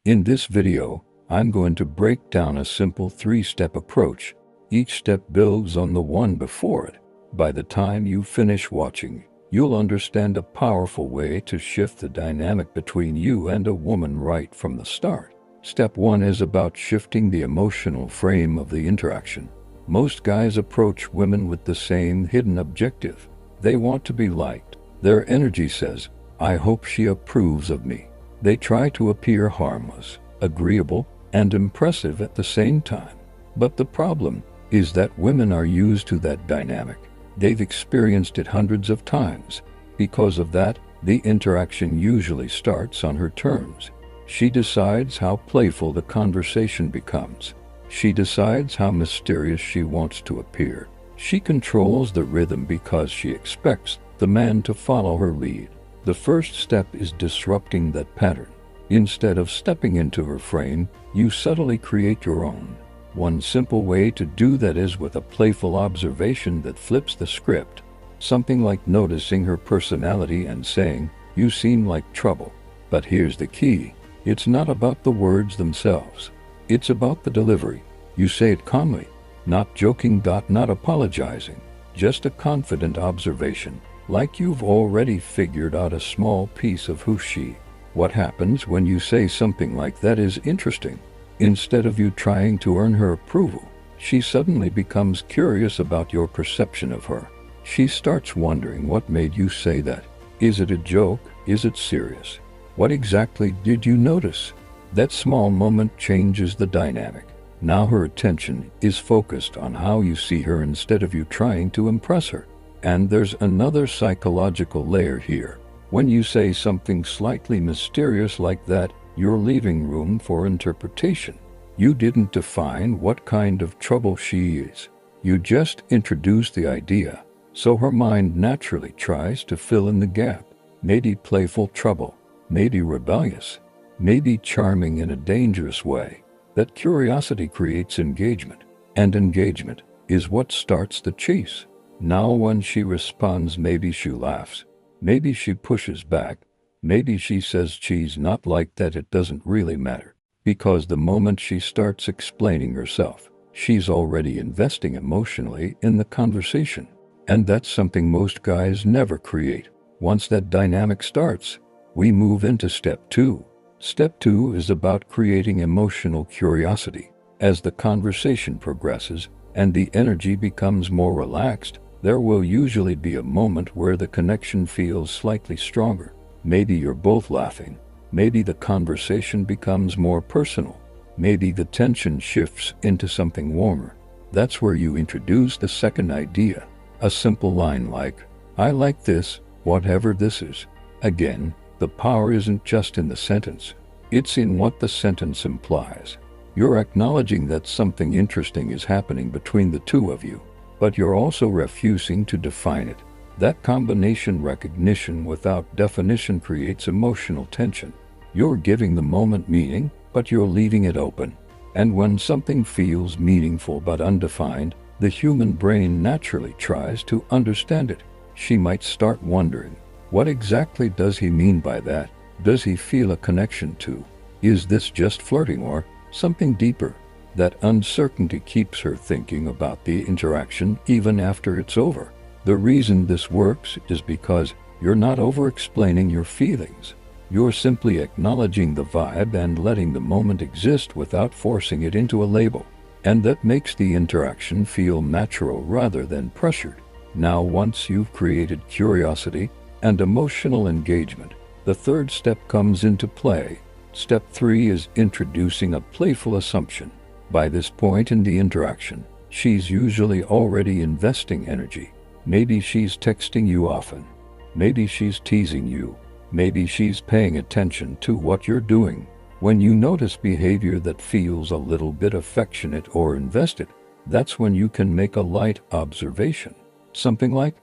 In this video, I'm going to break down a simple three-step approach. Each step builds on the one before it. By the time you finish watching, you'll understand a powerful way to shift the dynamic between you and a woman right from the start. Step 1 is about shifting the emotional frame of the interaction. Most guys approach women with the same hidden objective. They want to be liked. Their energy says, "I hope she approves of me." They try to appear harmless, agreeable, and impressive at the same time. But the problem is that women are used to that dynamic. They've experienced it hundreds of times. Because of that, the interaction usually starts on her terms. She decides how playful the conversation becomes. She decides how mysterious she wants to appear. She controls the rhythm because she expects the man to follow her lead. The first step is disrupting that pattern. Instead of stepping into her frame, you subtly create your own. One simple way to do that is with a playful observation that flips the script. Something like noticing her personality and saying, "You seem like trouble." But here's the key. It's not about the words themselves. It's about the delivery. You say it calmly, not joking, not apologizing, just a confident observation, like you've already figured out a small piece of who she. What happens when you say something like that is interesting. Instead of you trying to earn her approval, she suddenly becomes curious about your perception of her. She starts wondering what made you say that. Is it a joke? Is it serious? What exactly did you notice? That small moment changes the dynamic. Now her attention is focused on how you see her instead of you trying to impress her. And there's another psychological layer here. When you say something slightly mysterious like that, you're leaving room for interpretation. You didn't define what kind of trouble she is. You just introduced the idea. So her mind naturally tries to fill in the gap. Maybe playful trouble, maybe rebellious, maybe charming in a dangerous way. That curiosity creates engagement, and engagement is what starts the chase. Now when she responds, maybe she laughs, maybe she pushes back, maybe she says she's not like that, it doesn't really matter. Because the moment she starts explaining herself, she's already investing emotionally in the conversation. And that's something most guys never create. Once that dynamic starts, we move into step 2. Step 2 is about creating emotional curiosity. As the conversation progresses and the energy becomes more relaxed, there will usually be a moment where the connection feels slightly stronger. Maybe you're both laughing. Maybe the conversation becomes more personal. Maybe the tension shifts into something warmer. That's where you introduce the second idea. A simple line like, "I like this, whatever this is." Again, the power isn't just in the sentence. It's in what the sentence implies. You're acknowledging that something interesting is happening between the two of you, but you're also refusing to define it. That combination, recognition without definition, creates emotional tension. You're giving the moment meaning, but you're leaving it open. And when something feels meaningful but undefined, the human brain naturally tries to understand it. She might start wondering, what exactly does he mean by that? Does he feel a connection to? Is this just flirting or something deeper? That uncertainty keeps her thinking about the interaction even after it's over. The reason this works is because you're not over-explaining your feelings. You're simply acknowledging the vibe and letting the moment exist without forcing it into a label. And that makes the interaction feel natural rather than pressured. Now, once you've created curiosity and emotional engagement, the third step comes into play. Step 3 is introducing a playful assumption. By this point in the interaction, she's usually already investing energy. Maybe she's texting you often. Maybe she's teasing you. Maybe she's paying attention to what you're doing. When you notice behavior that feels a little bit affectionate or invested, that's when you can make a light observation. Something like,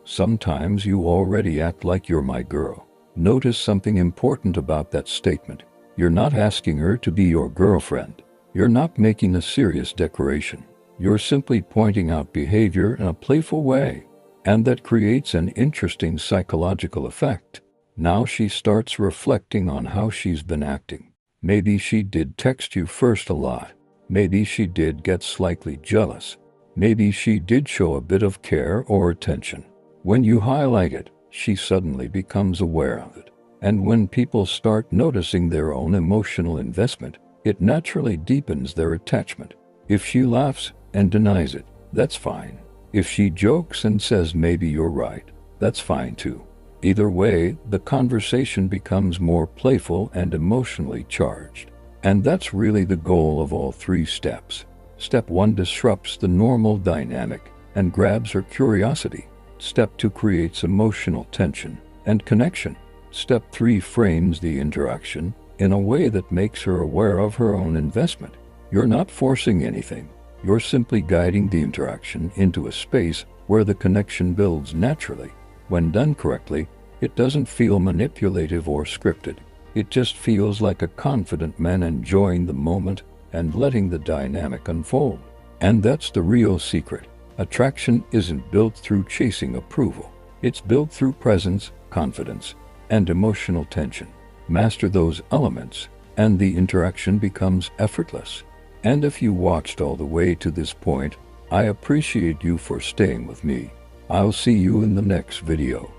sometimes you already act like you're my girl. Notice something important about that statement. You're not asking her to be your girlfriend. You're not making a serious declaration. You're simply pointing out behavior in a playful way. And that creates an interesting psychological effect. Now she starts reflecting on how she's been acting. Maybe she did text you first a lot. Maybe she did get slightly jealous. Maybe she did show a bit of care or attention. When you highlight it, she suddenly becomes aware of it. And when people start noticing their own emotional investment, it naturally deepens their attachment. If she laughs and denies it, that's fine. If she jokes and says maybe you're right, that's fine too. Either way, the conversation becomes more playful and emotionally charged. And that's really the goal of all three steps. Step 1 disrupts the normal dynamic and grabs her curiosity. Step 2 creates emotional tension and connection. Step 3 frames the interaction in a way that makes her aware of her own investment. You're not forcing anything. You're simply guiding the interaction into a space where the connection builds naturally. When done correctly, it doesn't feel manipulative or scripted. It just feels like a confident man enjoying the moment and letting the dynamic unfold. And that's the real secret. Attraction isn't built through chasing approval. It's built through presence, confidence, and emotional tension. Master those elements, and the interaction becomes effortless. And if you watched all the way to this point, I appreciate you for staying with me. I'll see you in the next video.